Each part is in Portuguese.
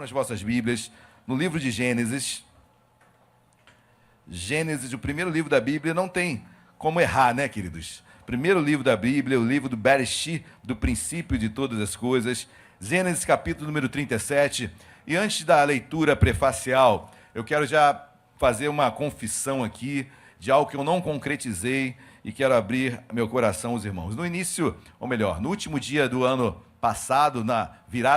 Abram as vossas Bíblias no livro de Gênesis. Gênesis, o primeiro livro da Bíblia, não tem como errar, né, queridos? Primeiro livro da Bíblia, o livro do Bereshit, do princípio de todas as coisas. Gênesis, capítulo número 37. E antes da leitura prefacial, eu quero já fazer uma confissão aqui de algo que eu não concretizei e quero abrir meu coração aos irmãos. No início, ou melhor, no último dia do ano passado,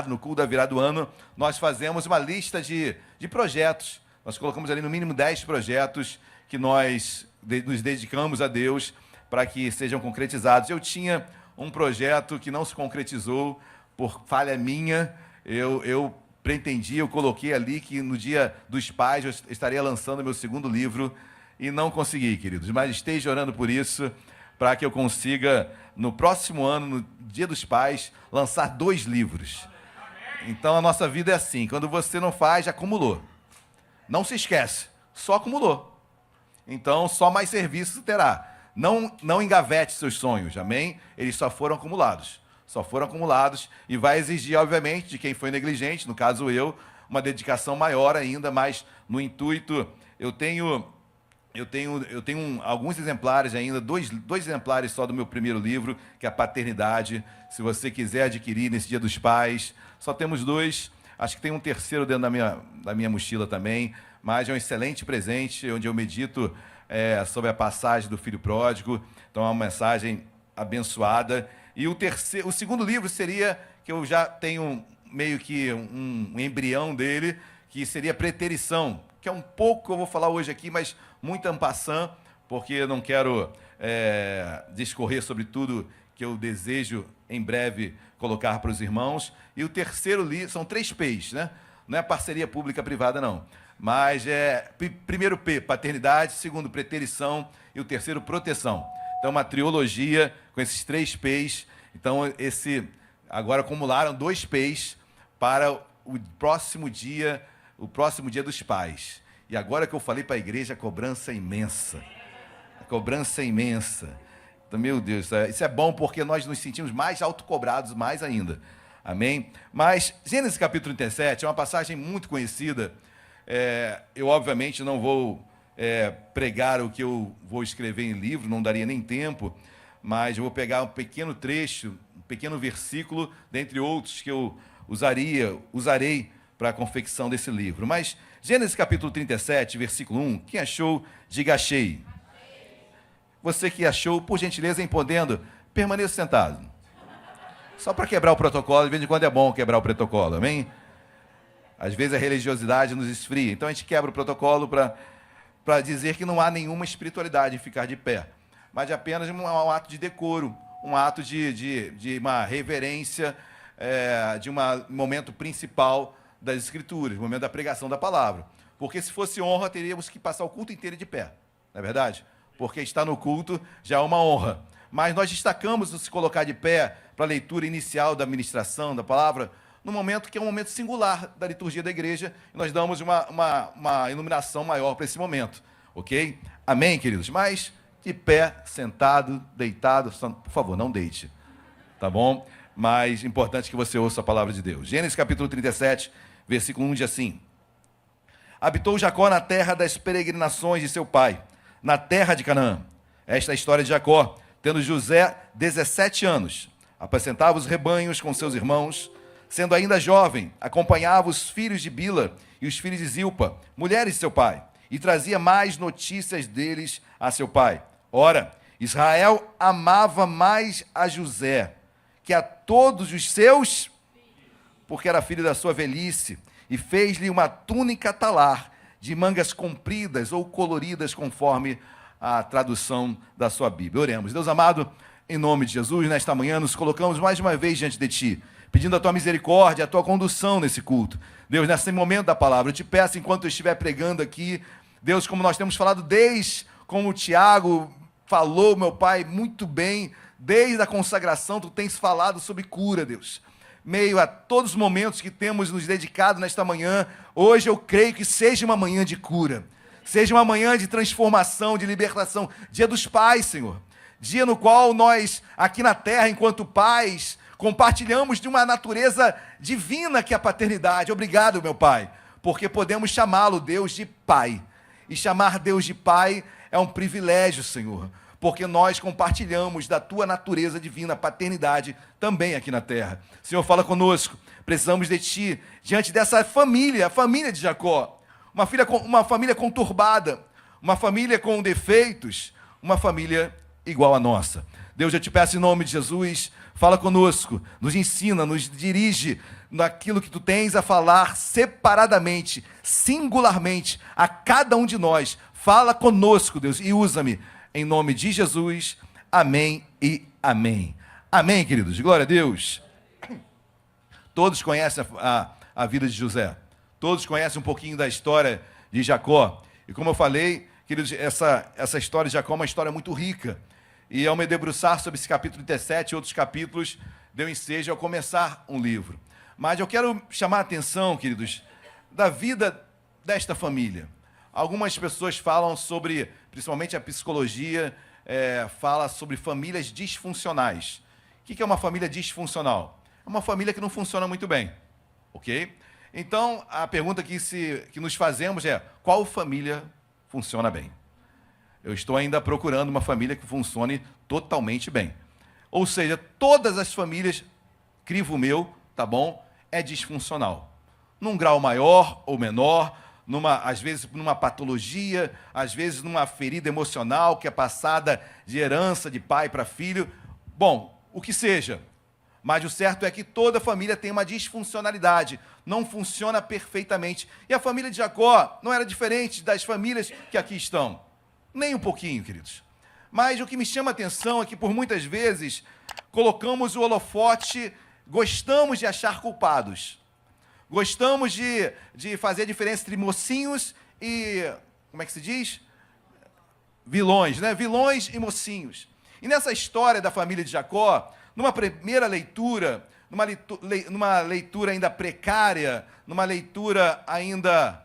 no culto da virada do ano, nós fazemos uma lista de projetos. Nós colocamos ali no mínimo 10 projetos que nós nos dedicamos a Deus para que sejam concretizados. Eu tinha um projeto que não se concretizou por falha minha. Eu pretendia, eu coloquei ali que no Dia dos Pais eu estaria lançando meu segundo livro e não consegui, queridos. Mas esteja orando por isso, para que eu consiga, no próximo ano, no Dia dos Pais, lançar 2 livros. Então a nossa vida é assim: quando você não faz, já acumulou. Não se esquece, só acumulou. Então só mais serviço terá. Não engavete seus sonhos, amém? Eles só foram acumulados. Só foram acumulados e vai exigir, obviamente, de quem foi negligente, no caso eu, uma dedicação maior ainda, mas no intuito, eu tenho alguns exemplares ainda, dois exemplares só do meu primeiro livro, que é a Paternidade. Se você quiser adquirir nesse Dia dos Pais, só temos 2. Acho que tem um terceiro dentro da minha mochila também, mas é um excelente presente, onde eu medito sobre a passagem do filho pródigo. Então é uma mensagem abençoada. E o segundo livro seria, que eu já tenho meio que um embrião dele, que seria Preterição, que é um pouco que eu vou falar hoje aqui, mas muito en passant, porque eu não quero discorrer sobre tudo que eu desejo em breve colocar para os irmãos. E o terceiro livro, são 3 P's, né? Não é parceria pública-privada, não. Mas primeiro P, Paternidade, segundo Preterição e o terceiro Proteção. Então, uma trilogia com esses 3 P's. Então, agora acumularam 2 P's para o próximo dia dos Pais. E agora que eu falei para a igreja, a cobrança é imensa. A cobrança é imensa. Então, meu Deus, isso é bom porque nós nos sentimos mais autocobrados, mais ainda. Amém? Mas, Gênesis capítulo 37 é uma passagem muito conhecida. Eu, obviamente, não vou pregar o que eu vou escrever em livro, não daria nem tempo, mas eu vou pegar um pequeno trecho, um pequeno versículo, dentre outros que eu usarei para a confecção desse livro. Mas, Gênesis capítulo 37, versículo 1, quem achou, diga achei. Você que achou, por gentileza, em podendo, permaneça sentado. Só para quebrar o protocolo, de vez em quando é bom quebrar o protocolo, amém? Às vezes a religiosidade nos esfria, então a gente quebra o protocolo para dizer que não há nenhuma espiritualidade em ficar de pé, mas apenas um ato de decoro, um ato de uma reverência, de um momento principal das Escrituras, o momento da pregação da palavra. Porque se fosse honra, teríamos que passar o culto inteiro de pé, não é verdade? Porque estar no culto já é uma honra. Mas nós destacamos o se colocar de pé para a leitura inicial da ministração da palavra, num momento que é um momento singular da liturgia da igreja, e nós damos uma iluminação maior para esse momento, ok? Amém, queridos? Mas de pé, sentado, deitado, por favor, não deite, tá bom? Mas importante que você ouça a palavra de Deus. Gênesis capítulo 37, versículo 1 diz assim: habitou Jacó na terra das peregrinações de seu pai, na terra de Canaã. Esta é a história de Jacó. Tendo José 17 anos, apacentava os rebanhos com seus irmãos. Sendo ainda jovem, acompanhava os filhos de Bila e os filhos de Zilpa, mulheres de seu pai, e trazia mais notícias deles a seu pai. Ora, Israel amava mais a José que a todos os seus, porque era filho da sua velhice, e fez-lhe uma túnica talar de mangas compridas ou coloridas, conforme a tradução da sua Bíblia. Oremos. Deus amado, em nome de Jesus, nesta manhã nos colocamos mais uma vez diante de Ti, pedindo a Tua misericórdia, a Tua condução nesse culto. Deus, nesse momento da palavra, eu te peço, enquanto eu estiver pregando aqui, Deus, como nós temos falado como o Tiago falou, meu Pai, muito bem, desde a consagração, Tu tens falado sobre cura, Deus. Meio a todos os momentos que temos nos dedicado nesta manhã, hoje eu creio que seja uma manhã de cura, seja uma manhã de transformação, de libertação, dia dos pais, Senhor. Dia no qual nós, aqui na terra, enquanto pais, compartilhamos de uma natureza divina que é a paternidade. Obrigado, meu Pai, porque podemos chamá-lo Deus de Pai. E chamar Deus de Pai é um privilégio, Senhor, porque nós compartilhamos da tua natureza divina, a paternidade, também aqui na terra. Senhor, fala conosco, precisamos de ti, diante dessa família, a família de Jacó, uma família conturbada, uma família com defeitos, uma família igual à nossa. Deus, eu te peço em nome de Jesus, fala conosco, nos ensina, nos dirige naquilo que tu tens a falar separadamente, singularmente, a cada um de nós. Fala conosco, Deus, e usa-me, em nome de Jesus. Amém e amém. Amém, queridos. Glória a Deus. Todos conhecem a vida de José. Todos conhecem um pouquinho da história de Jacó. E como eu falei, queridos, essa história de Jacó é uma história muito rica. E ao me debruçar sobre esse capítulo 37 e outros capítulos, deu ensejo a começar um livro. Mas eu quero chamar a atenção, queridos, da vida desta família. Algumas pessoas falam sobre, principalmente a psicologia, fala sobre famílias disfuncionais. O que é uma família disfuncional? É uma família que não funciona muito bem, ok? Então, a pergunta que nos fazemos é, qual família funciona bem? Eu estou ainda procurando uma família que funcione totalmente bem. Ou seja, todas as famílias, crivo meu, tá bom, é disfuncional. Num grau maior ou menor, às vezes numa patologia, às vezes numa ferida emocional que é passada de herança de pai para filho. Bom, o que seja. Mas o certo é que toda família tem uma disfuncionalidade, não funciona perfeitamente. E a família de Jacó não era diferente das famílias que aqui estão. Nem um pouquinho, queridos. Mas o que me chama a atenção é que, por muitas vezes, colocamos o holofote, gostamos de achar culpados. Gostamos de fazer a diferença entre mocinhos e, como é que se diz? Vilões, né? Vilões e mocinhos. E nessa história da família de Jacó, numa primeira leitura, numa leitura ainda precária, numa leitura ainda,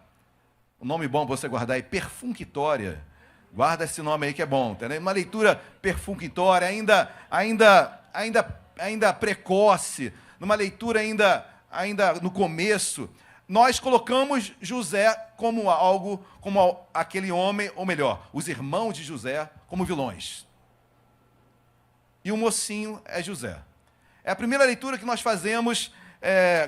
um nome bom para você guardar aí, perfunctória. Guarda esse nome aí que é bom, entendeu? Uma leitura perfunctória, ainda precoce, numa leitura ainda no começo, nós colocamos José como aquele homem, ou melhor, os irmãos de José como vilões. E o mocinho é José. É a primeira leitura que nós fazemos,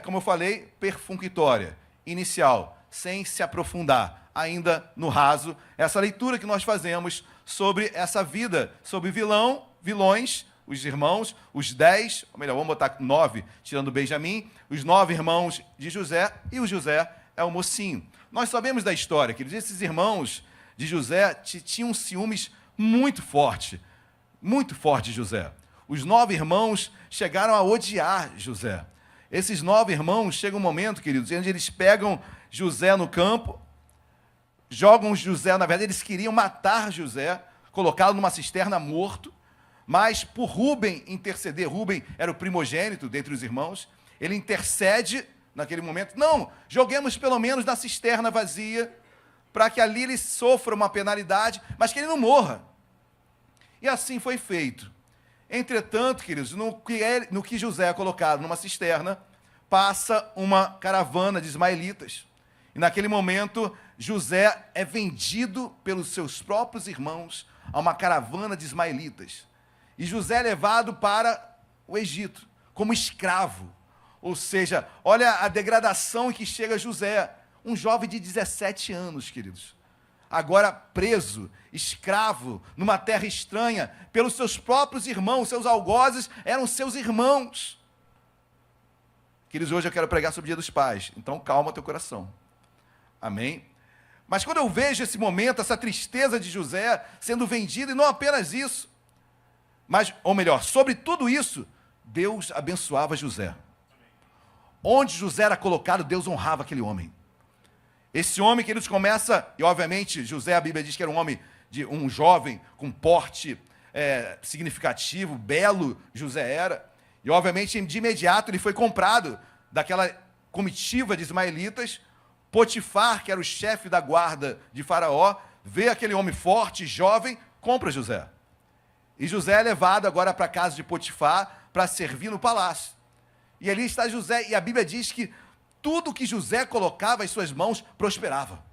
como eu falei, perfunctória, inicial, sem se aprofundar, ainda no raso, essa leitura que nós fazemos sobre essa vida, sobre vilões, os irmãos, os 10, ou melhor, vamos botar 9, tirando Benjamim, os 9 irmãos de José, e o José é o mocinho. Nós sabemos da história, que esses irmãos de José tinham ciúmes muito forte de José. Os 9 irmãos chegaram a odiar José. Esses 9 irmãos, chega um momento, queridos, onde eles pegam José no campo, jogam José, na verdade eles queriam matar José, colocá-lo numa cisterna morto, mas por Rúben interceder, Rúben era o primogênito dentre os irmãos, ele intercede naquele momento, não, joguemos pelo menos na cisterna vazia, para que ali ele sofra uma penalidade, mas que ele não morra. E assim foi feito. Entretanto, queridos, no que José é colocado numa cisterna, passa uma caravana de ismaelitas. E naquele momento, José é vendido pelos seus próprios irmãos a uma caravana de ismaelitas. E José é levado para o Egito como escravo. Ou seja, olha a degradação em que chega José, um jovem de 17 anos, queridos. Agora preso, escravo, numa terra estranha, pelos seus próprios irmãos, seus algozes eram seus irmãos. Queridos, hoje eu quero pregar sobre o Dia dos Pais, então calma teu coração. Amém? Mas quando eu vejo esse momento, essa tristeza de José sendo vendido, e não apenas isso, mas, ou melhor, sobre tudo isso, Deus abençoava José. Onde José era colocado, Deus honrava aquele homem. Esse homem que eles começa, e obviamente José, a Bíblia diz que era um jovem com porte significativo, belo, José era, e obviamente de imediato ele foi comprado daquela comitiva de ismaelitas. Potifar, que era o chefe da guarda de Faraó, vê aquele homem forte, jovem, compra José. E José é levado agora para a casa de Potifar, para servir no palácio. E ali está José, e a Bíblia diz que tudo que José colocava em suas mãos prosperava.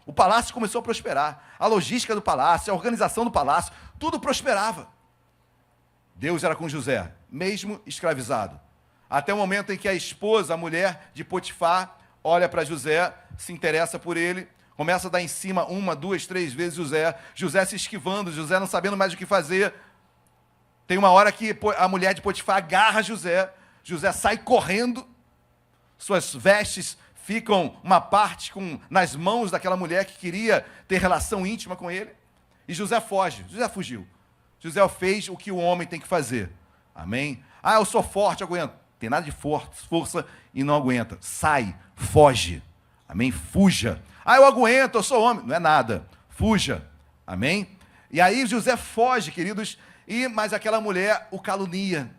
O palácio começou a prosperar, a logística do palácio, a organização do palácio, tudo prosperava. Deus era com José, mesmo escravizado. Até o momento em que a esposa, a mulher de Potifar, olha para José, se interessa por ele, começa a dar em cima 1, 2, 3 vezes José se esquivando, José não sabendo mais o que fazer. Tem uma hora que a mulher de Potifar agarra José sai correndo, suas vestes ficam uma parte nas mãos daquela mulher que queria ter relação íntima com ele, e José foge, José fugiu. José fez o que o homem tem que fazer. Amém? Ah, eu sou forte, eu aguento. Tem nada de força e não aguenta. Sai, foge. Amém? Fuja. Ah, eu aguento, eu sou homem. Não é nada. Fuja. Amém? E aí José foge, queridos, mas aquela mulher o calunia,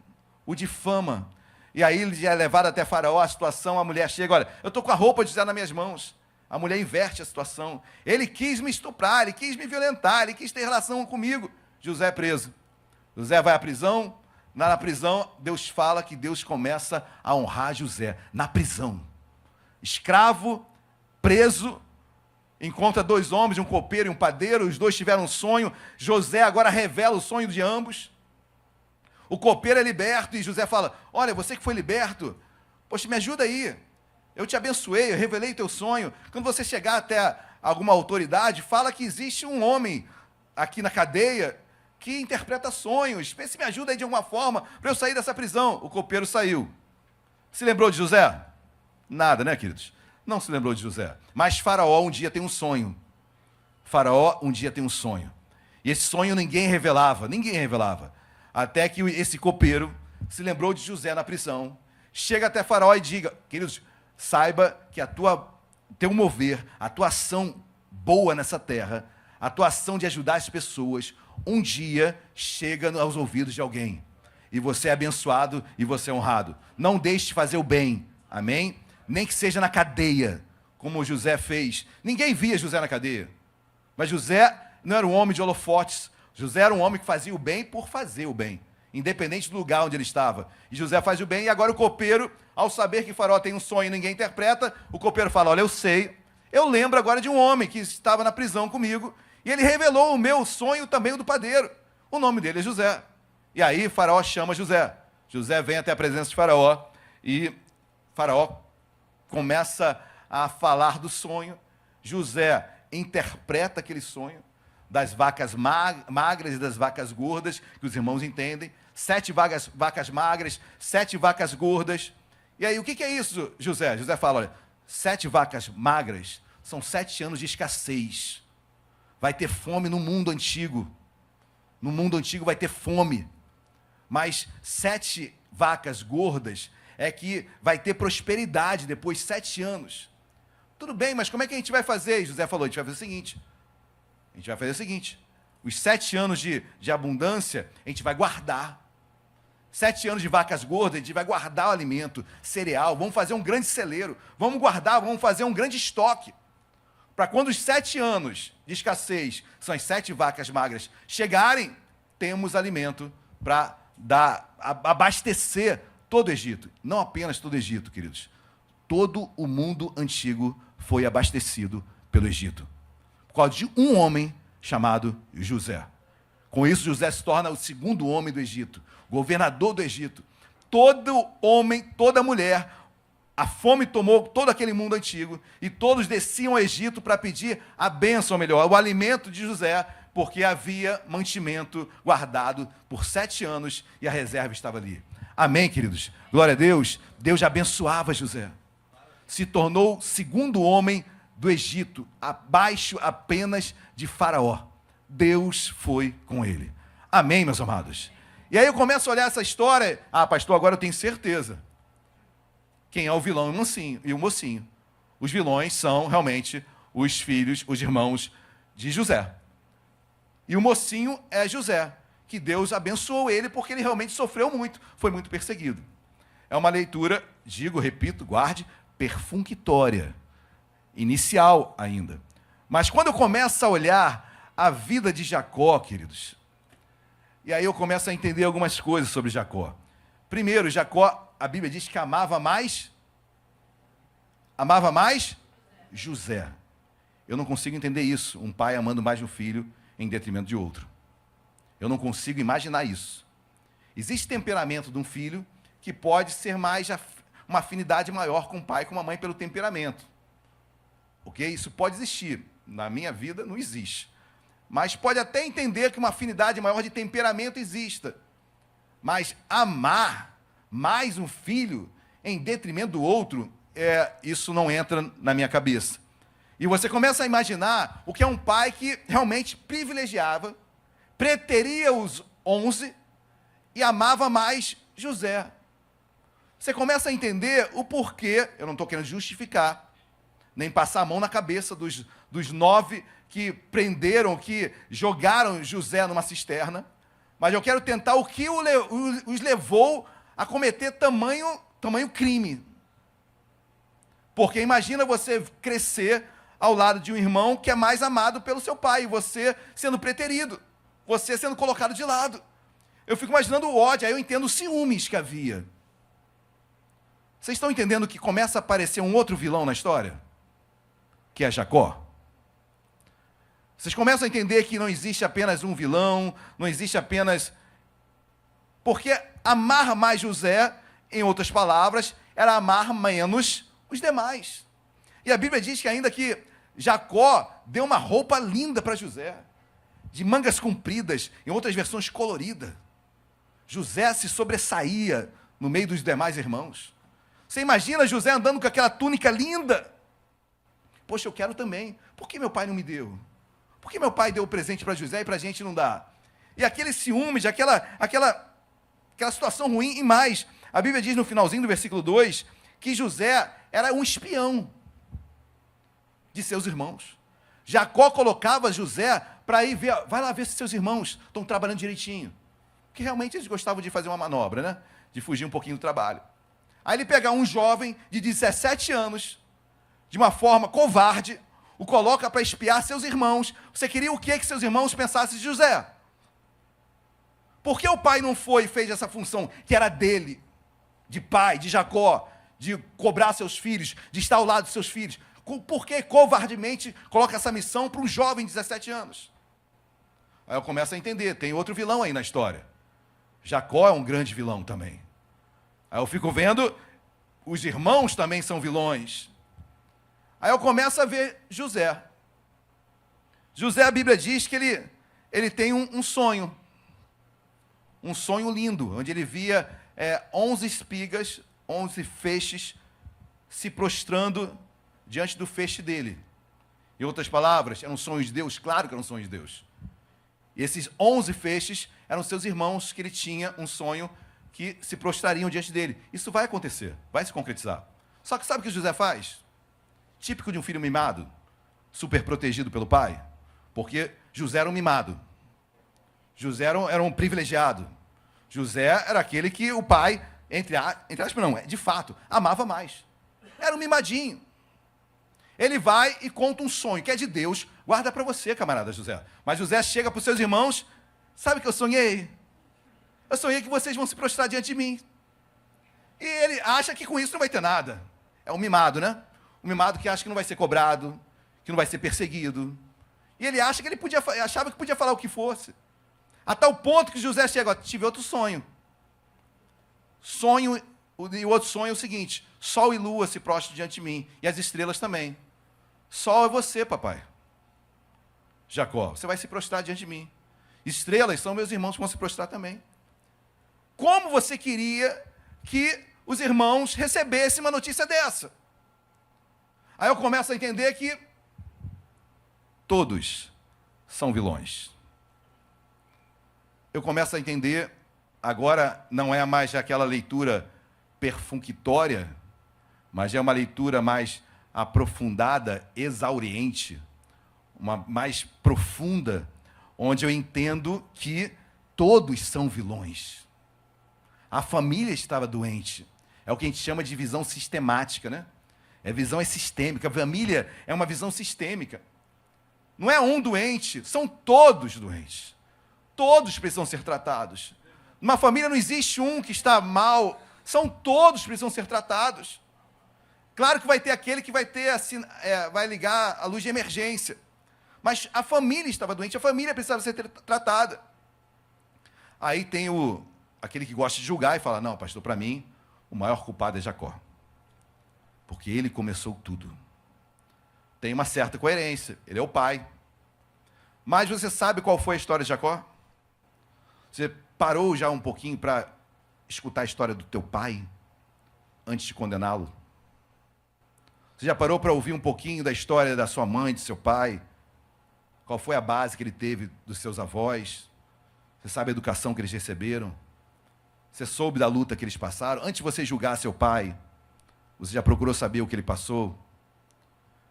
o difama. E aí ele é levado até Faraó, a situação, a mulher chega, olha, eu estou com a roupa de José nas minhas mãos. A mulher inverte a situação. Ele quis me estuprar, ele quis me violentar, ele quis ter relação comigo. José é preso. José vai à prisão. Na prisão, Deus fala que Deus começa a honrar José. Na prisão. Escravo, preso, encontra 2 homens, um copeiro e um padeiro, os 2 tiveram um sonho. José agora revela o sonho de ambos. O copeiro é liberto e José fala, olha, você que foi liberto, poxa, me ajuda aí. Eu te abençoei, eu revelei teu sonho. Quando você chegar até alguma autoridade, fala que existe um homem aqui na cadeia que interpreta sonhos. Vê se me ajuda aí de alguma forma para eu sair dessa prisão. O copeiro saiu. Se lembrou de José? Nada, né, queridos? Não se lembrou de José. Mas Faraó um dia tem um sonho. Faraó um dia tem um sonho. E esse sonho ninguém revelava. Até que esse copeiro se lembrou de José na prisão. Chega até Faraó e diga, queridos, saiba que teu mover, a tua ação boa nessa terra, a tua ação de ajudar as pessoas, um dia chega aos ouvidos de alguém. E você é abençoado e você é honrado. Não deixe de fazer o bem. Amém? Nem que seja na cadeia, como José fez. Ninguém via José na cadeia. Mas José não era um homem de holofotes. José era um homem que fazia o bem por fazer o bem, independente do lugar onde ele estava. E José faz o bem, e agora o copeiro, ao saber que Faraó tem um sonho e ninguém interpreta, o copeiro fala, olha, eu sei, eu lembro agora de um homem que estava na prisão comigo, e ele revelou o meu sonho também, o do padeiro. O nome dele é José. E aí Faraó chama José. José vem até a presença de Faraó, e Faraó começa a falar do sonho. José interpreta aquele sonho, das vacas magras e das vacas gordas, que os irmãos entendem. 7 vacas magras, 7 vacas gordas. E aí, o que é isso, José? José fala, olha, 7 vacas magras são 7 anos de escassez. Vai ter fome no mundo antigo. No mundo antigo vai ter fome. Mas 7 vacas gordas é que vai ter prosperidade depois de 7 anos. Tudo bem, mas como é que a gente vai fazer? José falou, a gente vai fazer o seguinte, os 7 anos de abundância, a gente vai guardar. 7 anos de vacas gordas, a gente vai guardar o alimento, cereal, vamos fazer um grande celeiro, vamos guardar, vamos fazer um grande estoque. Para quando os 7 anos de escassez, são as 7 vacas magras, chegarem, temos alimento para abastecer todo o Egito. Não apenas todo o Egito, queridos. Todo o mundo antigo foi abastecido pelo Egito. Por causa de um homem chamado José. Com isso, José se torna o 2º homem do Egito, governador do Egito. Todo homem, toda mulher, a fome tomou todo aquele mundo antigo, e todos desciam ao Egito para pedir a bênção, ou melhor, o alimento de José, porque havia mantimento guardado por 7 anos, e a reserva estava ali. Amém, queridos? Glória a Deus. Deus abençoava José. Se tornou o 2º homem do Egito, abaixo apenas de Faraó. Deus foi com ele. Amém, meus amados? E aí eu começo a olhar essa história. Ah, pastor, agora eu tenho certeza. Quem é o vilão e o mocinho? Os vilões são realmente os filhos, os irmãos de José. E o mocinho é José, que Deus abençoou ele porque ele realmente sofreu muito, foi muito perseguido. É uma leitura, repito, guarde, perfunctória. Inicial ainda. Mas quando eu começo a olhar a vida de Jacó, queridos, e aí eu começo a entender algumas coisas sobre Jacó. Primeiro, Jacó, a Bíblia diz que amava mais José. Eu não consigo entender isso, um pai amando mais um filho em detrimento de outro. Eu não consigo imaginar isso. Existe temperamento de um filho que pode ser mais uma afinidade maior com o pai e com a mãe pelo temperamento. Ok? Isso pode existir. Na minha vida não existe. Mas pode até entender que uma afinidade maior de temperamento exista. Mas amar mais um filho em detrimento do outro, isso não entra na minha cabeça. E você começa a imaginar o que é um pai que realmente privilegiava, preteria os 11 e amava mais José. Você começa a entender o porquê, eu não estou querendo justificar, nem passar a mão na cabeça dos 9 que prenderam, que jogaram José numa cisterna, mas eu quero tentar o que os levou a cometer tamanho crime. Porque imagina você crescer ao lado de um irmão que é mais amado pelo seu pai, e você sendo preterido, você sendo colocado de lado. Eu fico imaginando o ódio, aí eu entendo os ciúmes que havia. Vocês estão entendendo que começa a aparecer um outro vilão na história? Que é Jacó. Vocês começam a entender que não existe apenas um vilão, não existe apenas... Porque amar mais José, em outras palavras, era amar menos os demais. E a Bíblia diz que ainda que Jacó deu uma roupa linda para José, de mangas compridas, em outras versões colorida. José se sobressaía no meio dos demais irmãos. Você imagina José andando com aquela túnica linda? Poxa, eu quero também. Por que meu pai não me deu? Por que meu pai deu o presente para José e para a gente não dá? E aquele ciúme, aquela situação ruim, e mais. A Bíblia diz no finalzinho do versículo 2, que José era um espião de seus irmãos. Jacó colocava José para ir ver, vai lá ver se seus irmãos estão trabalhando direitinho. Porque realmente eles gostavam de fazer uma manobra, né? De fugir um pouquinho do trabalho. Aí ele pega um jovem de 17 anos, de uma forma covarde, o coloca para espiar seus irmãos. Você queria o que seus irmãos pensassem de José? Por que o pai não foi e fez essa função que era dele, de pai, de Jacó, de cobrar seus filhos, de estar ao lado dos seus filhos? Por que covardemente coloca essa missão para um jovem de 17 anos? Aí eu começo a entender, tem outro vilão aí na história. Jacó é um grande vilão também. Aí eu fico vendo, os irmãos também são vilões. Aí eu começo a ver José. José, a Bíblia diz que ele tem um sonho. Um sonho lindo, onde ele via 11 espigas, 11 feixes, se prostrando diante do feixe dele. Em outras palavras, eram sonhos de Deus? Claro que eram sonhos de Deus. E esses 11 feixes eram seus irmãos, que ele tinha um sonho que se prostrariam diante dele. Isso vai acontecer, vai se concretizar. Só que sabe o que José faz? Típico de um filho mimado, super protegido pelo pai, porque José era um mimado. José era um privilegiado. José era aquele que o pai, entre aspas, não, de fato, amava mais. Era um mimadinho. Ele vai e conta um sonho, que é de Deus, guarda para você, camarada José. Mas José chega para os seus irmãos, sabe o que eu sonhei? Eu sonhei que vocês vão se prostrar diante de mim. E ele acha que com isso não vai ter nada. É um mimado, né? Um mimado que acha que não vai ser cobrado, que não vai ser perseguido. E ele acha que achava que podia falar o que fosse. A tal ponto que José chega, tive outro sonho. E o outro sonho é o seguinte: sol e lua se prostram diante de mim, e as estrelas também. Sol é você, papai. Jacó, você vai se prostrar diante de mim. Estrelas são meus irmãos que vão se prostrar também. Como você queria que os irmãos recebessem uma notícia dessa? Aí eu começo a entender que todos são vilões. Eu começo a entender, agora não é mais aquela leitura perfunctória, mas é uma leitura mais aprofundada, exauriente, uma mais profunda, onde eu entendo que todos são vilões. A família estava doente. É o que a gente chama de visão sistemática, né? Visão é sistêmica. A família é uma visão sistêmica. Não é um doente, são todos doentes. Todos precisam ser tratados. Numa família não existe um que está mal, são todos que precisam ser tratados. Claro que vai ter aquele que vai ter vai ligar a luz de emergência, mas a família estava doente, a família precisava ser tratada. Aí tem aquele que gosta de julgar e fala, não, pastor, para mim, o maior culpado é Jacó, porque ele começou tudo. Tem uma certa coerência, ele é o pai. Mas você sabe qual foi a história de Jacó? Você parou já um pouquinho para escutar a história do teu pai, antes de condená-lo? Você já parou para ouvir um pouquinho da história da sua mãe, de seu pai? Qual foi a base que ele teve dos seus avós? Você sabe a educação que eles receberam? Você soube da luta que eles passaram? Antes de você julgar seu pai, você já procurou saber o que ele passou?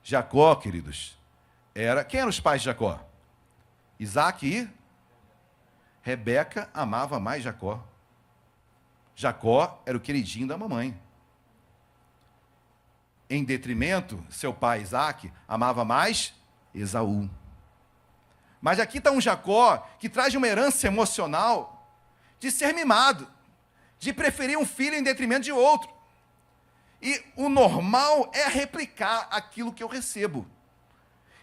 Jacó, queridos, quem eram os pais de Jacó? Isaac e Rebeca amava mais Jacó. Jacó era o queridinho da mamãe. Em detrimento, seu pai Isaac amava mais Esaú. Mas aqui está um Jacó que traz uma herança emocional de ser mimado, de preferir um filho em detrimento de outro. E o normal é replicar aquilo que eu recebo.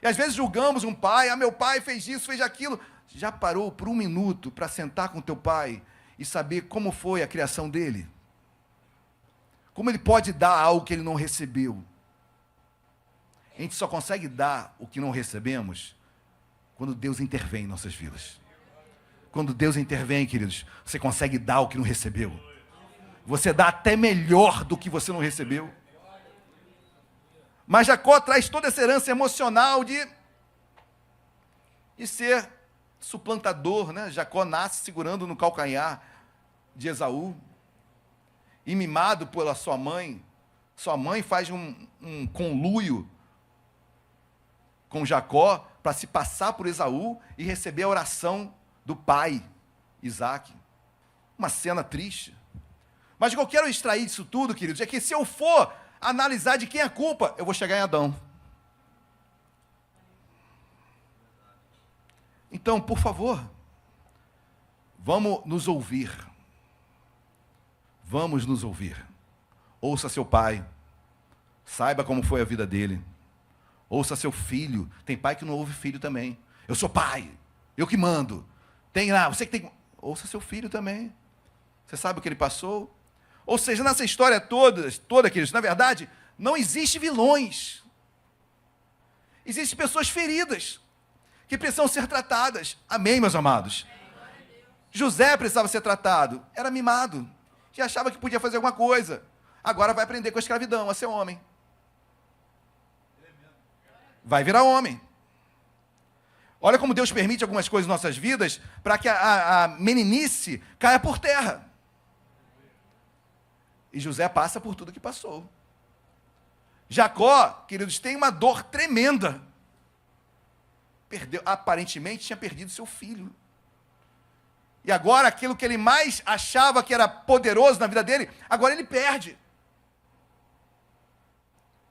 E às vezes julgamos um pai, meu pai fez isso, fez aquilo. Já parou por um minuto para sentar com teu pai e saber como foi a criação dele? Como ele pode dar algo que ele não recebeu? A gente só consegue dar o que não recebemos quando Deus intervém em nossas vidas. Quando Deus intervém, queridos, você consegue dar o que não recebeu. Você dá até melhor do que você não recebeu. Mas Jacó traz toda essa herança emocional de ser suplantador, né? Jacó nasce segurando no calcanhar de Esaú e mimado pela sua mãe. Sua mãe faz um conluio com Jacó para se passar por Esaú e receber a oração do pai, Isaac. Uma cena triste. Mas o que eu quero extrair disso tudo, queridos, é que se eu for analisar de quem é a culpa, eu vou chegar em Adão. Então, por favor, vamos nos ouvir. Vamos nos ouvir. Ouça seu pai. Saiba como foi a vida dele. Ouça seu filho. Tem pai que não ouve filho também. Eu sou pai. Eu que mando. Tem lá, você que tem... Ouça seu filho também. Você sabe o que ele passou? Ou seja, nessa história toda, queridos, na verdade, não existe vilões. Existem pessoas feridas que precisam ser tratadas. Amém, meus amados? José precisava ser tratado. Era mimado. Já achava que podia fazer alguma coisa. Agora vai aprender com a escravidão, a ser homem. Vai virar homem. Olha como Deus permite algumas coisas em nossas vidas para que a meninice caia por terra. E José passa por tudo que passou. Jacó, queridos, tem uma dor tremenda. Aparentemente tinha perdido seu filho. E agora aquilo que ele mais achava que era poderoso na vida dele, agora ele perde.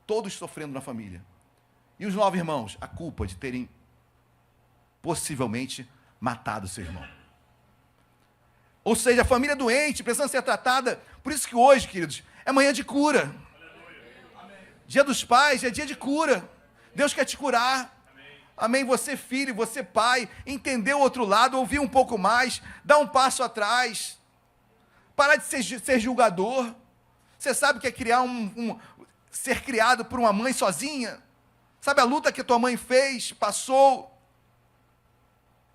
Todos sofrendo na família. E os 9 irmãos, a culpa de terem possivelmente matado seu irmão. Ou seja, a família doente, precisando ser tratada. Por isso que hoje, queridos, é manhã de cura. Dia dos Pais é dia de cura. Deus quer te curar. Amém? Você filho, você pai, entender o outro lado, ouvir um pouco mais, dar um passo atrás. Parar de ser julgador. Você sabe o que é criar ser criado por uma mãe sozinha? Sabe a luta que a tua mãe fez, passou?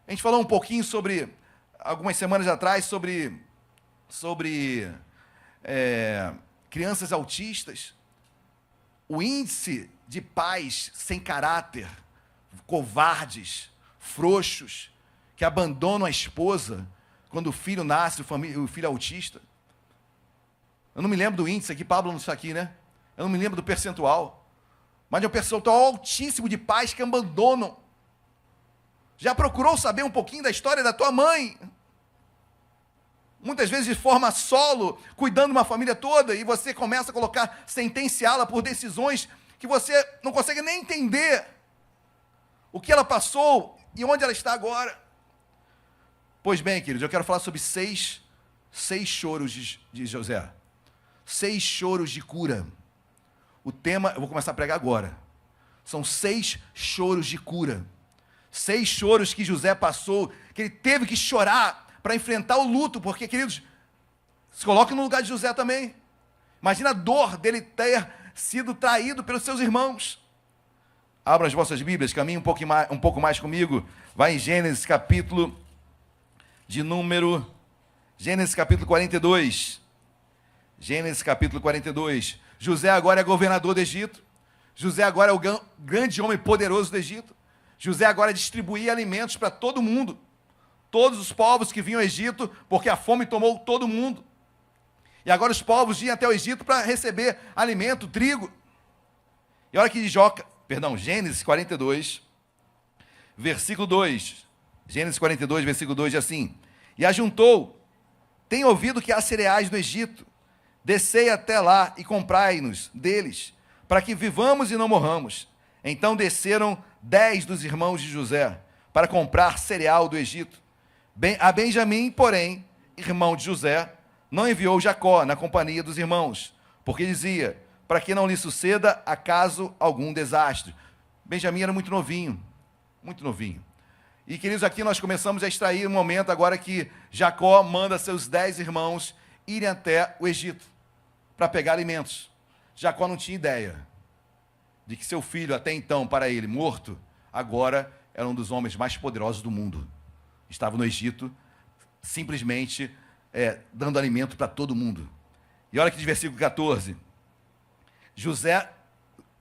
A gente falou um pouquinho algumas semanas atrás, sobre crianças autistas. O índice de pais sem caráter, covardes, frouxos, que abandonam a esposa quando o filho nasce, o filho é autista. Eu não me lembro do índice aqui, Pablo não está aqui, né? Eu não me lembro do percentual. Mas é um percentual altíssimo de pais que abandonam. Já procurou saber um pouquinho da história da tua mãe? Muitas vezes de forma solo, cuidando de uma família toda, e você começa a sentenciá-la por decisões que você não consegue nem entender o que ela passou e onde ela está agora. Pois bem, queridos, eu quero falar sobre 6 6 choros de José. 6 choros de cura. O tema, eu vou começar a pregar agora. São 6 choros de cura. 6 choros que José passou, que ele teve que chorar para enfrentar o luto, porque, queridos, se coloque no lugar de José também. Imagina a dor dele ter sido traído pelos seus irmãos. Abram as vossas Bíblias, caminhe um pouco mais comigo. Vai em Gênesis capítulo de número... Gênesis capítulo 42. Gênesis capítulo 42. José agora é governador do Egito. José agora é o grande homem poderoso do Egito. José agora distribuía alimentos para todo mundo. Todos os povos que vinham ao Egito, porque a fome tomou todo mundo. E agora os povos iam até o Egito para receber alimento, trigo. E olha que Gênesis 42, versículo 2. Gênesis 42, versículo 2 diz assim: E ajuntou, tem ouvido que há cereais no Egito, descei até lá e comprai-nos deles, para que vivamos e não morramos. Então desceram 10 dos irmãos de José, para comprar cereal do Egito. A Benjamim, porém, irmão de José, não enviou Jacó na companhia dos irmãos, porque dizia, para que não lhe suceda acaso algum desastre. Benjamim era muito novinho, muito novinho. E, queridos, aqui nós começamos a extrair um momento agora que Jacó manda seus 10 irmãos irem até o Egito para pegar alimentos. Jacó não tinha ideia de que seu filho, até então, para ele, morto, agora era um dos homens mais poderosos do mundo. Estava no Egito, simplesmente dando alimento para todo mundo. E olha que de versículo 14. José,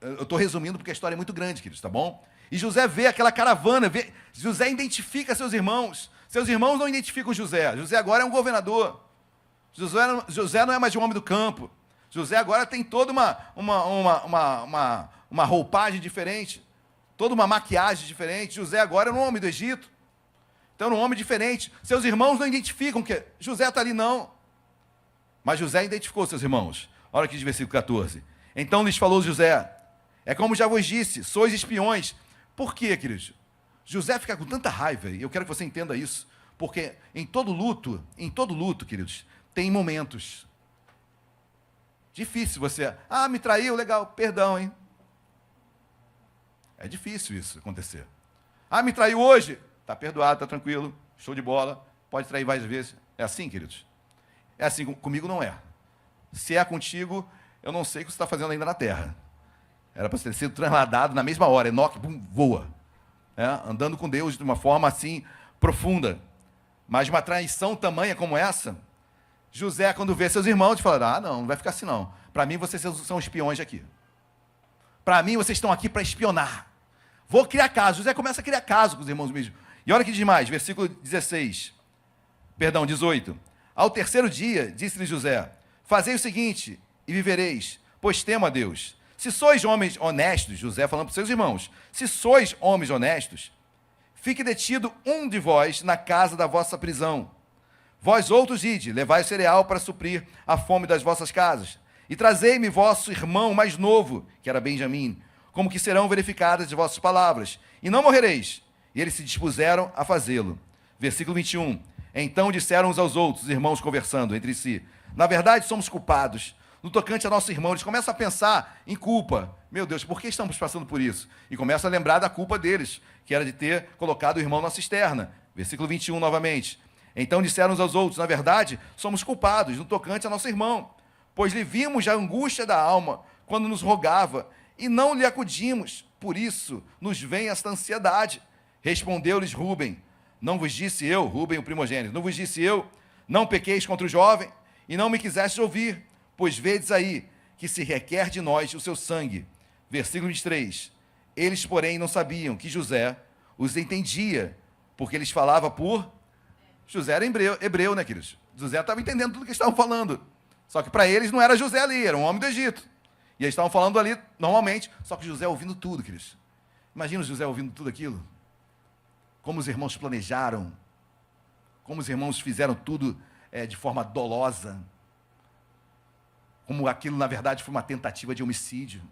eu estou resumindo porque a história é muito grande, queridos, tá bom? E José vê aquela caravana, José identifica seus irmãos. Seus irmãos não identificam José. José agora é um governador. José não é mais um homem do campo. José agora tem toda uma roupagem diferente, toda uma maquiagem diferente. José agora é um homem do Egito. Então, é um homem diferente. Seus irmãos não identificam que José está ali, não. Mas José identificou seus irmãos. Olha aqui de versículo 14. Então lhes falou José, é como já vos disse, sois espiões. Por quê, queridos? José fica com tanta raiva, e eu quero que você entenda isso, porque em todo luto, queridos, tem momentos. Difícil você, me traiu, legal, perdão, hein? É difícil isso acontecer. Me traiu hoje, está perdoado, está tranquilo, show de bola, pode trair várias vezes. É assim, queridos? É assim, comigo não é. Se é contigo, eu não sei o que você está fazendo ainda na terra. Era para ter sido trasladado na mesma hora, Enoque, voa. Andando com Deus de uma forma assim, profunda. Mas uma traição tamanha como essa, José, quando vê seus irmãos, fala, não vai ficar assim não. Para mim, vocês são espiões aqui. Para mim, vocês estão aqui para espionar. Vou criar caso. José começa a criar caso com os irmãos mesmo. E olha que diz mais, versículo 18. Ao terceiro dia, disse-lhe José, fazei o seguinte, e vivereis, pois temo a Deus. Se sois homens honestos, José falando para os seus irmãos, se sois homens honestos, fique detido um de vós na casa da vossa prisão. Vós outros ide, levai o cereal para suprir a fome das vossas casas. E trazei-me vosso irmão mais novo, que era Benjamim, como que serão verificadas as vossas palavras, e não morrereis. E eles se dispuseram a fazê-lo. Versículo 21. Então disseram uns aos outros, os irmãos conversando entre si, na verdade somos culpados. No tocante a nosso irmão, eles começam a pensar em culpa. Meu Deus, por que estamos passando por isso? E começam a lembrar da culpa deles, que era de ter colocado o irmão na cisterna. Versículo 21 novamente. Então disseram uns aos outros, na verdade, somos culpados no tocante a nosso irmão, pois lhe vimos a angústia da alma, quando nos rogava, e não lhe acudimos. Por isso nos vem esta ansiedade. Respondeu-lhes Rúben, não vos disse eu, Rúben o primogênito, não vos disse eu, não pequeis contra o jovem, e não me quisestes ouvir, pois vedes aí que se requer de nós o seu sangue. Versículo 23. Eles, porém, não sabiam que José os entendia, porque eles falavam por... José era hebreu, né, queridos? José estava entendendo tudo o que eles estavam falando. Só que para eles não era José ali, era um homem do Egito. E eles estavam falando ali normalmente, só que José ouvindo tudo, queridos. Imagina José ouvindo tudo aquilo. Como os irmãos planejaram, como os irmãos fizeram tudo de forma dolosa, como aquilo, na verdade, foi uma tentativa de homicídio.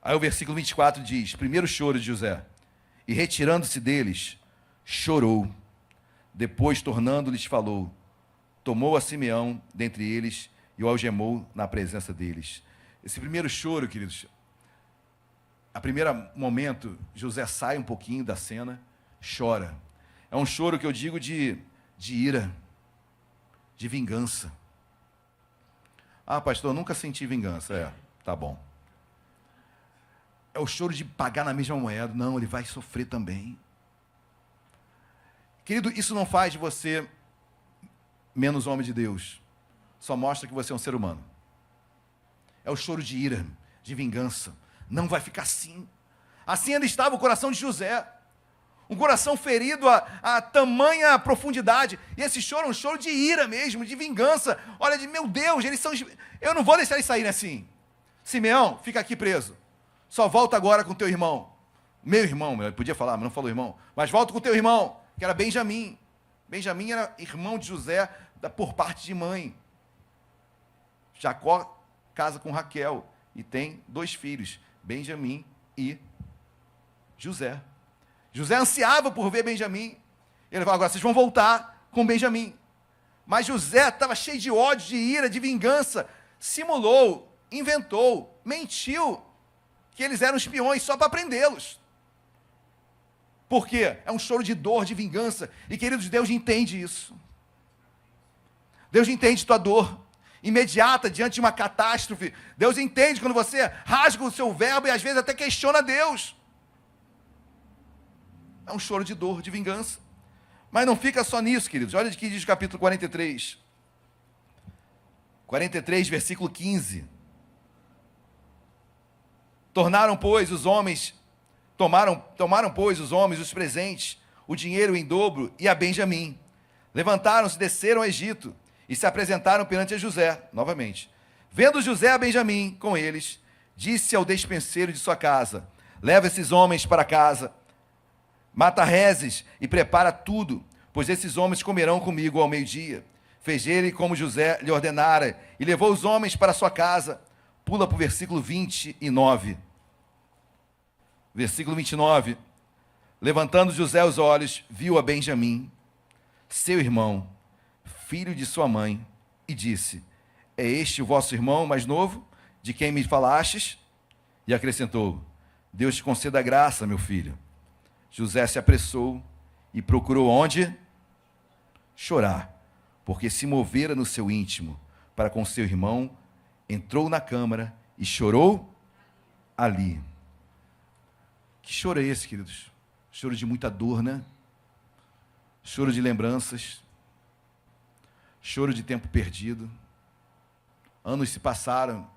Aí o versículo 24 diz, primeiro choro de José, e retirando-se deles, chorou. Depois, tornando-lhes, falou, tomou a Simeão dentre eles e o algemou na presença deles. Esse primeiro choro, queridos, a primeiro momento, José sai um pouquinho da cena, chora. É um choro que eu digo de ira, de vingança. Ah, pastor, eu nunca senti vingança. Tá bom. É o choro de pagar na mesma moeda. Não, ele vai sofrer também. Querido, isso não faz de você menos homem de Deus. Só mostra que você é um ser humano. É o choro de ira, de vingança. Não vai ficar assim. Assim ainda estava o coração de José. Um coração ferido a tamanha profundidade. E esse choro é um choro de ira mesmo, de vingança. Olha, meu Deus, eu não vou deixar eles saírem assim. Simeão, fica aqui preso. Só volta agora com teu irmão. Meu irmão, ele podia falar, mas não falou irmão. Mas volta com teu irmão, que era Benjamim. Benjamim era irmão de José por parte de mãe. Jacó casa com Raquel e tem 2 filhos, Benjamim e José. José ansiava por ver Benjamim. Ele falou, agora vocês vão voltar com Benjamim. Mas José estava cheio de ódio, de ira, de vingança. Simulou, inventou, mentiu que eles eram espiões só para prendê-los. Por quê? É um choro de dor, de vingança. E, queridos, Deus entende isso. Deus entende tua dor imediata diante de uma catástrofe. Deus entende quando você rasga o seu verbo e às vezes até questiona Deus. É um choro de dor, de vingança. Mas não fica só nisso, queridos. Olha o que diz o capítulo 43. 43, versículo 15. Tomaram, pois, os homens os presentes, o dinheiro em dobro e a Benjamim. Levantaram-se, desceram ao Egito e se apresentaram perante a José, novamente. Vendo José a Benjamim com eles, disse ao despenseiro de sua casa, leva esses homens para casa, mata rezes e prepara tudo, pois esses homens comerão comigo ao meio-dia. Fez ele como José lhe ordenara e levou os homens para sua casa. Pula para o versículo 29. Versículo 29. Levantando José os olhos, viu a Benjamim, seu irmão, filho de sua mãe, e disse, é este o vosso irmão mais novo, de quem me falastes? E acrescentou, Deus te conceda graça, meu filho. José se apressou e procurou onde? Chorar, porque se movera no seu íntimo para com seu irmão, entrou na câmara e chorou ali. Que choro é esse, queridos? Choro de muita dor, né? Choro de lembranças. Choro de tempo perdido. Anos se passaram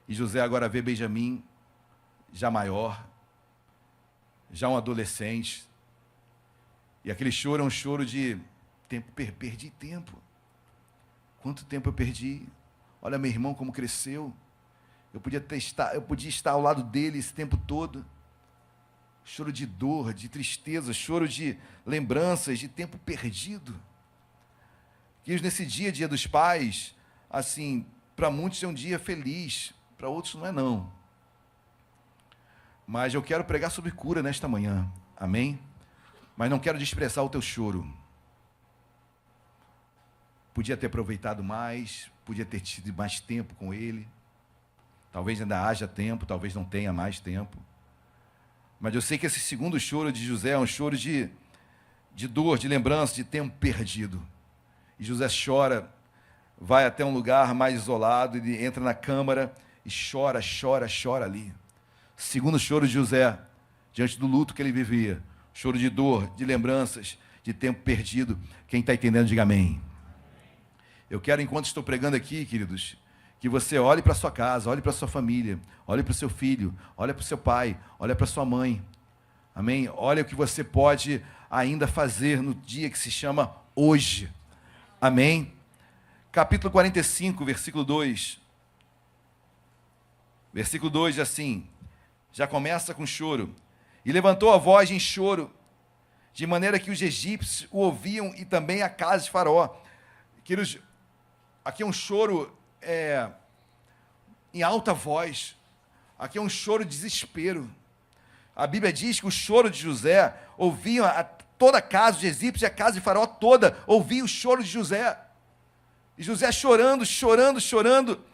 e José agora vê Benjamim já maior, já um adolescente. E aquele choro é um choro de tempo, perdi tempo. Quanto tempo eu perdi? Olha meu irmão como cresceu. Eu podia estar ao lado dele esse tempo todo. Choro de dor, de tristeza, choro de lembranças, de tempo perdido. Que nesse dia dos pais, assim, para muitos é um dia feliz, para outros não é não. Mas eu quero pregar sobre cura nesta manhã, amém? Mas não quero desprezar o teu choro. Podia ter aproveitado mais, podia ter tido mais tempo com ele. Talvez ainda haja tempo, talvez não tenha mais tempo. Mas eu sei que esse segundo choro de José é um choro de dor, de lembrança, de tempo perdido. E José chora, vai até um lugar mais isolado, ele entra na câmara e chora ali. Segundo choro de José, diante do luto que ele vivia. Choro de dor, de lembranças, de tempo perdido. Quem está entendendo, diga amém. Eu quero, enquanto estou pregando aqui, queridos, que você olhe para a sua casa, olhe para a sua família, olhe para o seu filho, olhe para o seu pai, olhe para a sua mãe. Amém? Olha o que você pode ainda fazer no dia que se chama hoje. Amém? Capítulo 45, versículo 2. Versículo 2 assim, já começa com choro. E levantou a voz em choro, de maneira que os egípcios o ouviam e também a casa de Faraó. Queridos, aqui é um choro em alta voz. Aqui é um choro de desespero. A Bíblia diz que o choro de José ouviam toda a casa dos egípcios e a casa de Faraó toda ouvia o choro de José. E José chorando, chorando, chorando.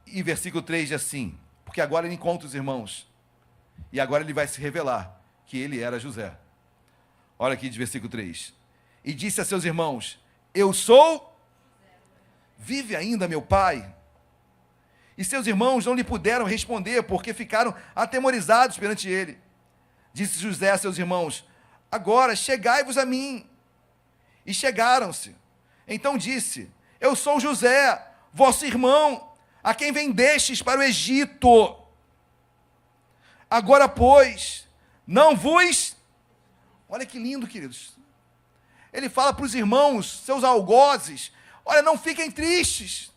E versículo 3 diz assim, porque agora ele encontra os irmãos. E agora ele vai se revelar que ele era José. Olha aqui de versículo 3. E disse a seus irmãos, eu sou, vive ainda meu pai? E seus irmãos não lhe puderam responder, porque ficaram atemorizados perante ele. Disse José a seus irmãos, agora chegai-vos a mim. E chegaram-se. Então disse, eu sou José, vosso irmão, a quem vendestes para o Egito. Agora, pois, não vos... Olha que lindo, queridos. Ele fala para os irmãos, seus algozes, olha, não fiquem tristes.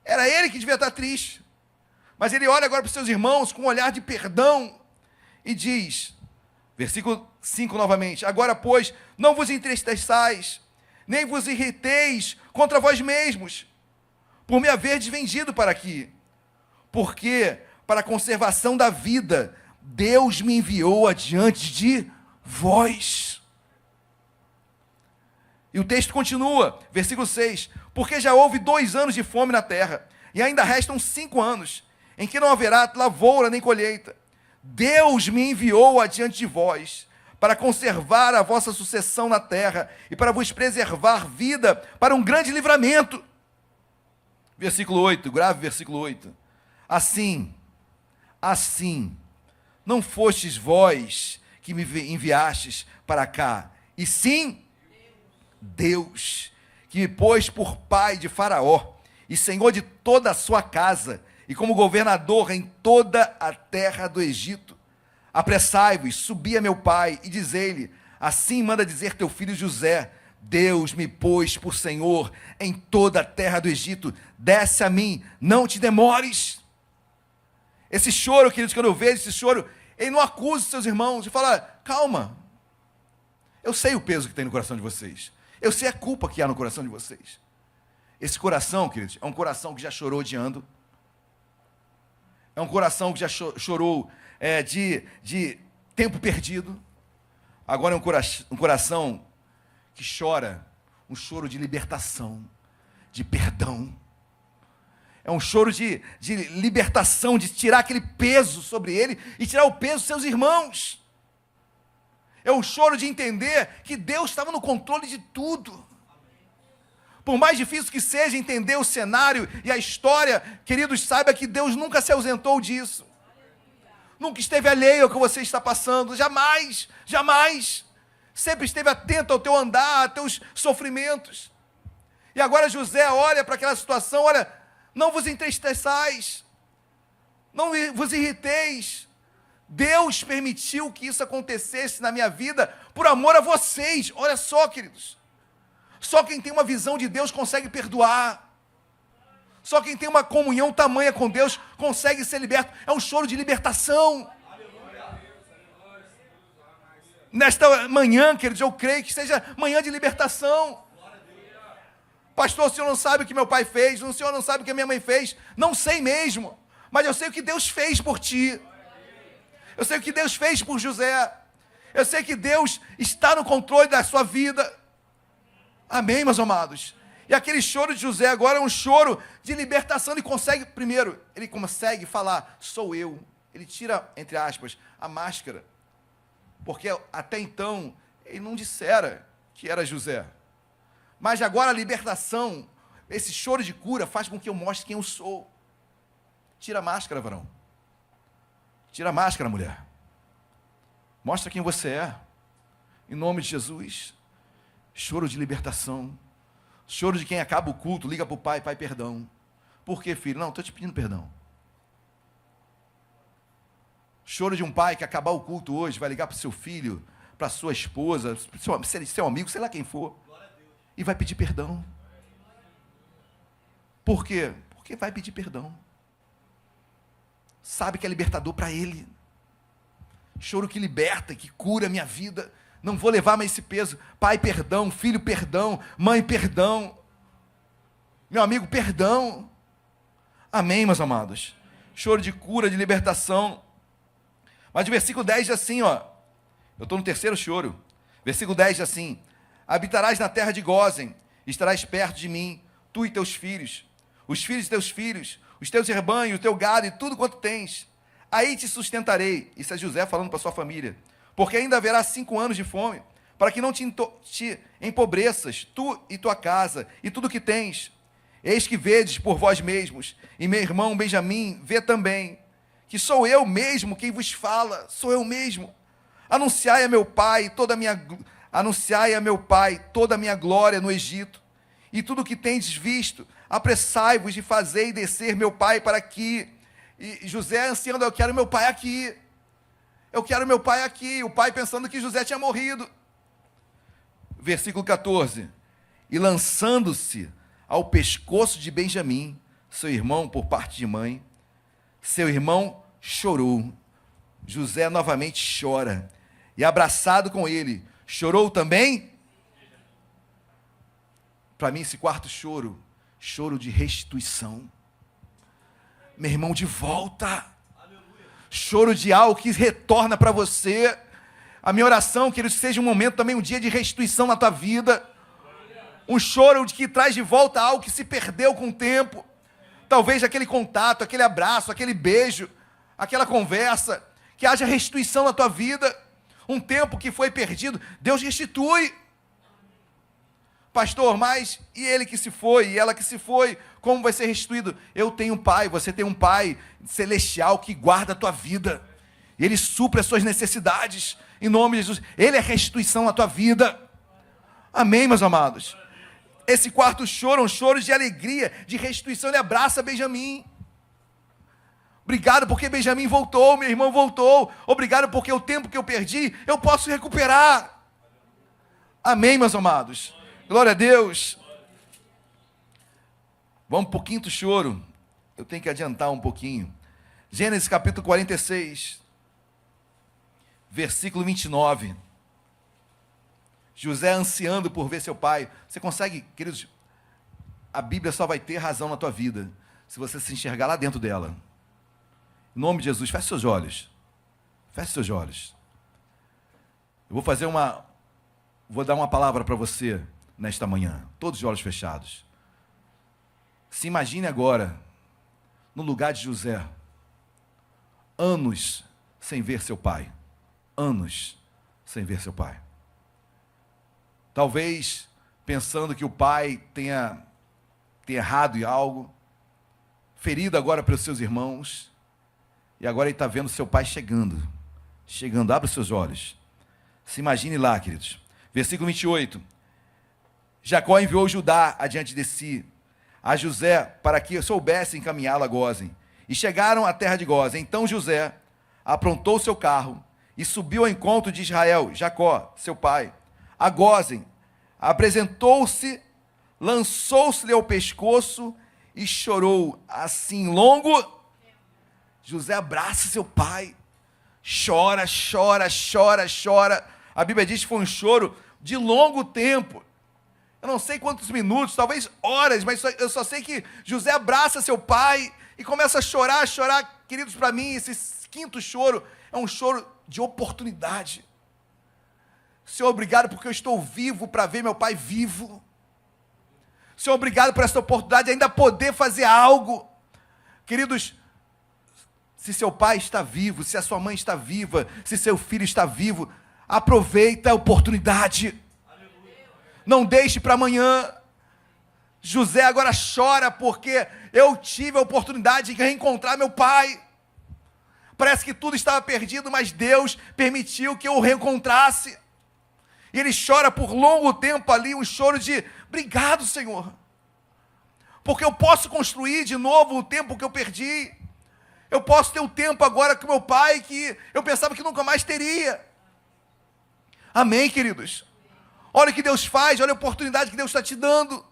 Era ele que devia estar triste. Mas ele olha agora para os seus irmãos com um olhar de perdão e diz, versículo 5 novamente, agora, pois, não vos entristeçais, nem vos irriteis contra vós mesmos, por me haverdes vendido para aqui. Porque, para a conservação da vida, Deus me enviou adiante de vós. E o texto continua, versículo 6, porque já houve 2 anos de fome na terra, e ainda restam 5 anos, em que não haverá lavoura nem colheita. Deus me enviou adiante de vós, para conservar a vossa sucessão na terra, e para vos preservar vida para um grande livramento. Versículo 8, grave versículo 8. Assim, não fostes vós que me enviastes para cá, e sim Deus, que me pôs por pai de Faraó, e senhor de toda a sua casa, e como governador em toda a terra do Egito. Apressai-vos, subi a meu pai, e dizei-lhe, assim manda dizer teu filho José, Deus me pôs por senhor em toda a terra do Egito, desce a mim, não te demores. Esse choro, queridos, quando eu vejo esse choro, ele não acusa os seus irmãos, e fala, calma, eu sei o peso que tem no coração de vocês, eu sei a culpa que há no coração de vocês. Esse coração, queridos, é um coração que já chorou odiando, é um coração que já chorou de tempo perdido, agora é um coração que chora, um choro de libertação, de perdão, é um choro de libertação, de tirar aquele peso sobre ele e tirar o peso dos seus irmãos. É um choro de entender que Deus estava no controle de tudo. Por mais difícil que seja entender o cenário e a história, queridos, saiba que Deus nunca se ausentou disso. Nunca esteve alheio ao que você está passando, jamais, jamais. Sempre esteve atento ao teu andar, aos teus sofrimentos. E agora José olha para aquela situação, olha, não vos entristeçais, não vos irriteis. Deus permitiu que isso acontecesse na minha vida por amor a vocês. Olha só, queridos. Só quem tem uma visão de Deus consegue perdoar. Só quem tem uma comunhão tamanha com Deus consegue ser liberto. É um choro de libertação. Nesta manhã, queridos, eu creio que seja manhã de libertação. Pastor, o senhor não sabe o que meu pai fez, o senhor não sabe o que a minha mãe fez. Não sei mesmo, mas eu sei o que Deus fez por ti. Eu sei o que Deus fez por José. Eu sei que Deus está no controle da sua vida. Amém, meus amados? E aquele choro de José agora é um choro de libertação. Ele consegue, primeiro, ele consegue falar, sou eu. Ele tira, entre aspas, a máscara. Porque até então, ele não dissera que era José. Mas agora a libertação, esse choro de cura, faz com que eu mostre quem eu sou. Tira a máscara, varão. Tira a máscara, mulher. Mostra quem você é. Em nome de Jesus. Choro de libertação. Choro de quem acaba o culto, liga para o pai, pai, perdão. Por quê, filho? Não, estou te pedindo perdão. Choro de um pai que acabar o culto hoje, vai ligar para o seu filho, para a sua esposa, seu amigo, sei lá quem for, e vai pedir perdão. Por quê? Porque vai pedir perdão. Sabe que é libertador para ele. Choro que liberta, que cura a minha vida. Não vou levar mais esse peso. Pai, perdão. Filho, perdão. Mãe, perdão. Meu amigo, perdão. Amém, meus amados. Choro de cura, de libertação. Mas o versículo 10 diz assim, ó. Eu estou no terceiro choro. Versículo 10 diz assim: habitarás na terra de Gósen, estarás perto de mim, tu e teus filhos, os filhos de teus filhos, os teus rebanhos, o teu gado e tudo quanto tens. Aí te sustentarei. Isso é José falando para sua família. Porque ainda haverá 5 anos de fome, para que não te empobreças, tu e tua casa, e tudo que tens. Eis que vedes por vós mesmos, e meu irmão Benjamim vê também, que sou eu mesmo quem vos fala, sou eu mesmo. Anunciai a meu pai toda a minha glória no Egito, e tudo o que tendes visto, apressai-vos e fazei descer meu pai para aqui. E José ansiando, eu quero meu pai aqui. Eu quero meu pai aqui. O pai pensando que José tinha morrido. Versículo 14. E lançando-se ao pescoço de Benjamim, seu irmão por parte de mãe, seu irmão chorou. José novamente chora. E abraçado com ele, chorou também. Para mim esse quarto choro, choro de restituição. Meu irmão, de volta. Choro de algo que retorna para você. A minha oração, que seja um momento também, um dia de restituição na tua vida. Um choro que traz de volta algo que se perdeu com o tempo. Talvez aquele contato, aquele abraço, aquele beijo, aquela conversa. Que haja restituição na tua vida. Um tempo que foi perdido, Deus restitui. Pastor, mas e ele que se foi, e ela que se foi, como vai ser restituído? Eu tenho um pai, você tem um pai celestial que guarda a tua vida. Ele supre as suas necessidades, em nome de Jesus. Ele é restituição na tua vida. Amém, meus amados? Esse quarto choro é um choro de alegria, de restituição. Ele abraça Benjamim. Obrigado porque Benjamim voltou, meu irmão voltou. Obrigado porque o tempo que eu perdi, eu posso recuperar. Amém, meus amados? Glória a Deus. Vamos para o quinto choro. Eu tenho que adiantar um pouquinho. Gênesis capítulo 46, versículo 29. José ansiando por ver seu pai. Você consegue, queridos, a Bíblia só vai ter razão na tua vida se você se enxergar lá dentro dela. Em nome de Jesus, feche seus olhos. Feche seus olhos. Eu vou dar uma palavra para você nesta manhã, todos de olhos fechados. Se imagine agora, no lugar de José, anos sem ver seu pai. Anos sem ver seu pai. Talvez pensando que o pai tenha errado em algo, ferido agora pelos seus irmãos, e agora ele está vendo seu pai chegando. Abra os seus olhos. Se imagine lá, queridos. Versículo 28. Jacó enviou Judá adiante de si, a José, para que soubesse encaminhá-lo a Gósen. E chegaram à terra de Gósen. Então José aprontou seu carro e subiu ao encontro de Israel, Jacó, seu pai, a Gósen. Apresentou-se, lançou-se-lhe ao pescoço e chorou assim longo. José abraça seu pai, chora. A Bíblia diz que foi um choro de longo tempo. Eu não sei quantos minutos, talvez horas, mas eu só sei que José abraça seu pai e começa a chorar. Queridos, para mim, esse quinto choro é um choro de oportunidade. Senhor, obrigado porque eu estou vivo para ver meu pai vivo. Senhor, obrigado por essa oportunidade de ainda poder fazer algo. Queridos, se seu pai está vivo, se a sua mãe está viva, se seu filho está vivo, aproveita a oportunidade. Não deixe para amanhã. José agora chora porque eu tive a oportunidade de reencontrar meu pai. Parece que tudo estava perdido, mas Deus permitiu que eu o reencontrasse. E ele chora por longo tempo ali, um choro de obrigado, Senhor. Porque eu posso construir de novo o tempo que eu perdi. Eu posso ter um tempo agora com meu pai que eu pensava que nunca mais teria. Amém, queridos? Olha o que Deus faz, olha a oportunidade que Deus está te dando.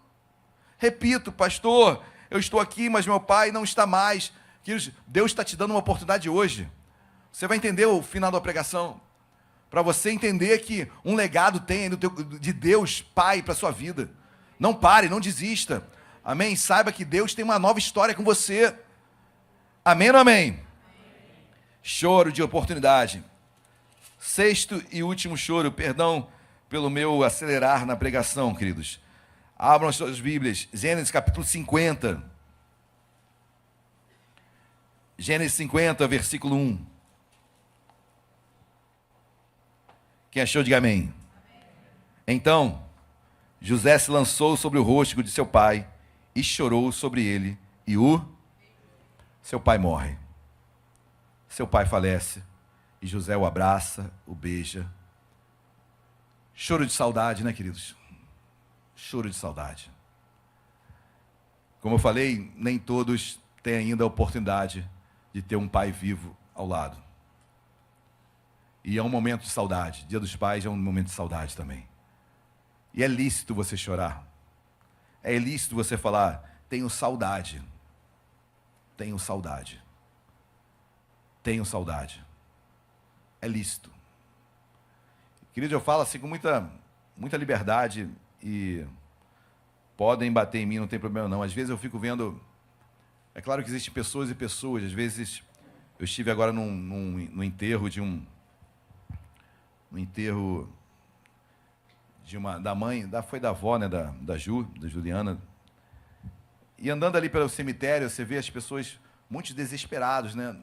Repito, pastor, eu estou aqui, mas meu pai não está mais. Queridos, Deus está te dando uma oportunidade hoje. Você vai entender o final da pregação. Para você entender que um legado tem de Deus, Pai, para a sua vida. Não pare, não desista. Amém? Saiba que Deus tem uma nova história com você. Amém ou não amém? Choro de oportunidade. Sexto e último choro, perdão pelo meu acelerar na pregação, queridos. Abram as suas Bíblias. Gênesis capítulo 50. Gênesis 50, versículo 1. Quem achou, diga amém. Então, José se lançou sobre o rosto de seu pai e chorou sobre ele. E seu pai morre. Seu pai falece. E José o abraça, o beija. Choro de saudade, né, queridos? Choro de saudade. Como eu falei, nem todos têm ainda a oportunidade de ter um pai vivo ao lado. E é um momento de saudade. Dia dos Pais é um momento de saudade também. E é lícito você chorar. É lícito você falar, tenho saudade. Tenho saudade. Tenho saudade. É lícito. Querido, eu falo assim com muita liberdade e podem bater em mim, não tem problema não. Às vezes eu fico vendo, é claro que existem pessoas e pessoas, às vezes eu estive agora no enterro de no enterro da mãe, foi da avó, né, da Juliana, e andando ali pelo cemitério, você vê as pessoas muito desesperadas, né?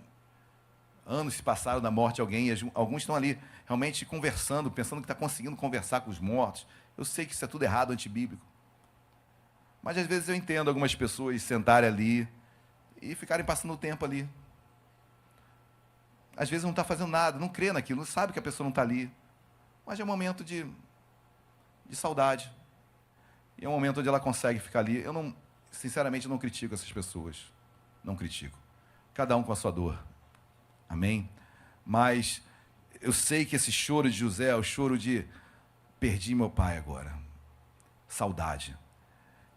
Anos se passaram da morte de alguém, e alguns estão ali realmente conversando, pensando que está conseguindo conversar com os mortos. Eu sei que isso é tudo errado, antibíblico. Mas às vezes eu entendo algumas pessoas sentarem ali e ficarem passando o tempo ali. Às vezes não está fazendo nada, não crê naquilo, não sabe que a pessoa não está ali. Mas é um momento de saudade. E é um momento onde ela consegue ficar ali. Eu sinceramente, não critico essas pessoas. Não critico. Cada um com a sua dor. Amém? Mas eu sei que esse choro de José é o choro de perdi meu pai agora. Saudade.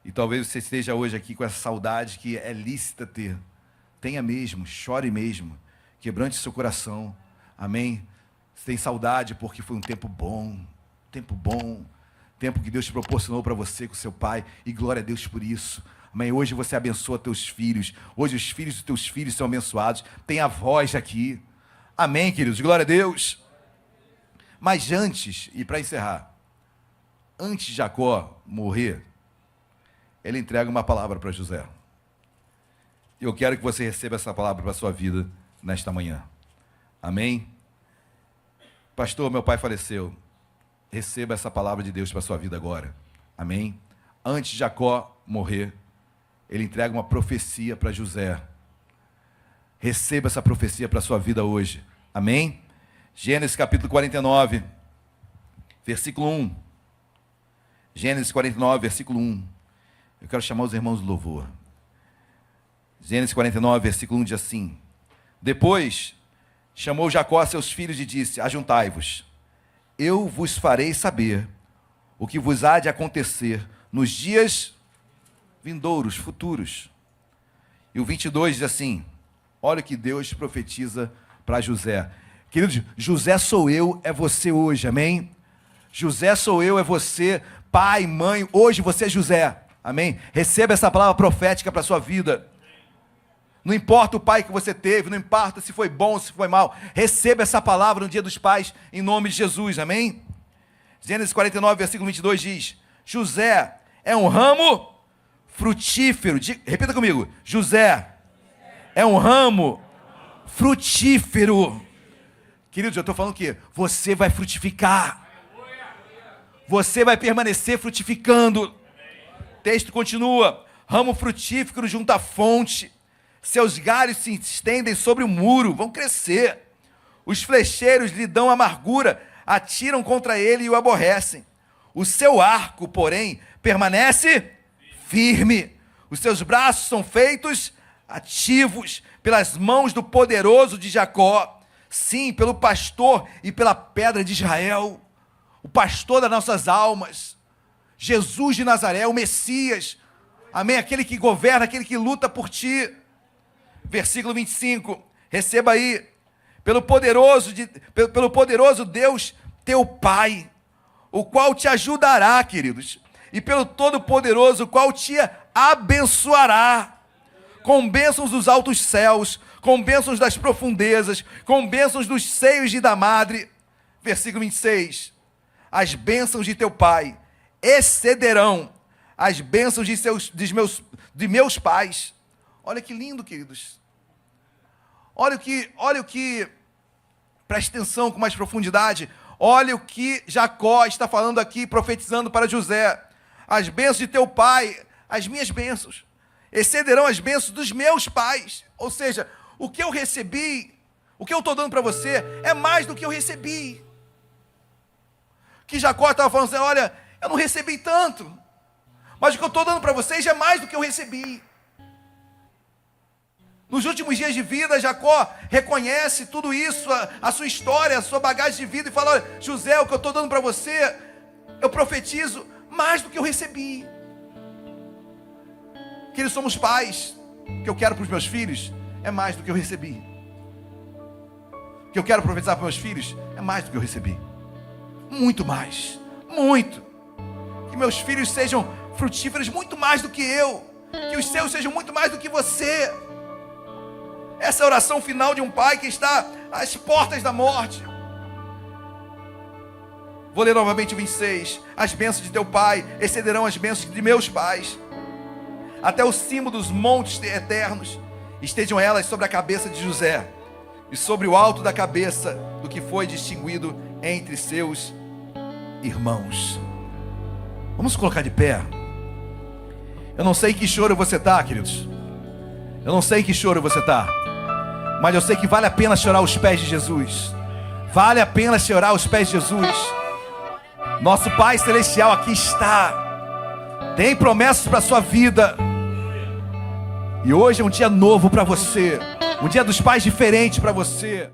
E talvez você esteja hoje aqui com essa saudade que é lícita ter. Tenha mesmo, chore mesmo. Quebrante seu coração. Amém? Você tem saudade porque foi um tempo bom. Tempo bom. Tempo que Deus te proporcionou para você com seu pai. E glória a Deus por isso. Amém? Hoje você abençoa teus filhos. Hoje os filhos dos teus filhos são abençoados. Tem a voz aqui. Amém, queridos? Glória a Deus. Mas antes, e para encerrar, antes de Jacó morrer, ele entrega uma palavra para José. Eu quero que você receba essa palavra para a sua vida nesta manhã. Amém? Pastor, meu pai faleceu. Receba essa palavra de Deus para a sua vida agora. Amém? Antes de Jacó morrer, ele entrega uma profecia para José. Receba essa profecia para a sua vida hoje. Amém? Gênesis capítulo 49, versículo 1. Gênesis 49, versículo 1. Eu quero chamar os irmãos do louvor. Gênesis 49, versículo 1 diz assim: Depois chamou Jacó a seus filhos e disse: Ajuntai-vos, eu vos farei saber o que vos há de acontecer nos dias vindouros, futuros. E o 22 diz assim: olha o que Deus profetiza para José. Queridos, José sou eu, é você hoje, amém? José sou eu, é você, pai, mãe, hoje você é José, amém? Receba essa palavra profética para a sua vida. Não importa o pai que você teve, não importa se foi bom, se foi mal, receba essa palavra no dia dos pais, em nome de Jesus, amém? Gênesis 49, versículo 22 diz: José é um ramo frutífero. Repita comigo: José é um ramo frutífero. Queridos, eu estou falando que você vai frutificar. Você vai permanecer frutificando. O texto continua: ramo frutífero junto à fonte. Seus galhos se estendem sobre o muro, vão crescer. Os flecheiros lhe dão amargura, atiram contra ele e o aborrecem. O seu arco, porém, permanece firme. Os seus braços são feitos ativos pelas mãos do poderoso de Jacó. Sim, pelo pastor e pela pedra de Israel. O pastor das nossas almas. Jesus de Nazaré, o Messias. Amém? Aquele que governa, aquele que luta por ti. Versículo 25. Receba aí. Pelo poderoso Deus, teu Pai, o qual te ajudará, queridos, e pelo Todo-Poderoso, o qual te abençoará, com bênçãos dos altos céus, com bênçãos das profundezas, com bênçãos dos seios de da madre. Versículo 26. As bênçãos de teu Pai excederão as bênçãos de meus pais. Olha que lindo, queridos. Olha o que, preste atenção com mais profundidade, olha o que Jacó está falando aqui, profetizando para José. As bênçãos de teu pai, as minhas bênçãos, excederão as bênçãos dos meus pais. Ou seja, o que eu recebi, o que eu estou dando para você, é mais do que eu recebi. Que Jacó estava falando assim, olha, eu não recebi tanto, mas o que eu estou dando para vocês é mais do que eu recebi. Nos últimos dias de vida, Jacó reconhece tudo isso, a sua história, a sua bagagem de vida, e fala, olha, José, o que eu estou dando para você, eu profetizo mais do que eu recebi. Que eles somos pais, o que eu quero para os meus filhos é mais do que eu recebi. O que eu quero profetizar para os meus filhos é mais do que eu recebi. Muito mais, muito. Que meus filhos sejam frutíferos muito mais do que eu, que os seus sejam muito mais do que você. Essa é a oração final de um pai que está às portas da morte. Vou ler novamente o 26. As bênçãos de teu pai excederão as bênçãos de meus pais. Até o cimo dos montes eternos estejam elas sobre a cabeça de José, e sobre o alto da cabeça do que foi distinguido entre seus irmãos. Vamos colocar de pé. Eu não sei em que choro você está, queridos. Eu não sei em que choro você está, mas eu sei que vale a pena chorar aos pés de Jesus. Vale a pena chorar aos pés de Jesus. Nosso Pai Celestial aqui está. Tem promessas para a sua vida. E hoje é um dia novo para você. Um dia dos pais diferente para você.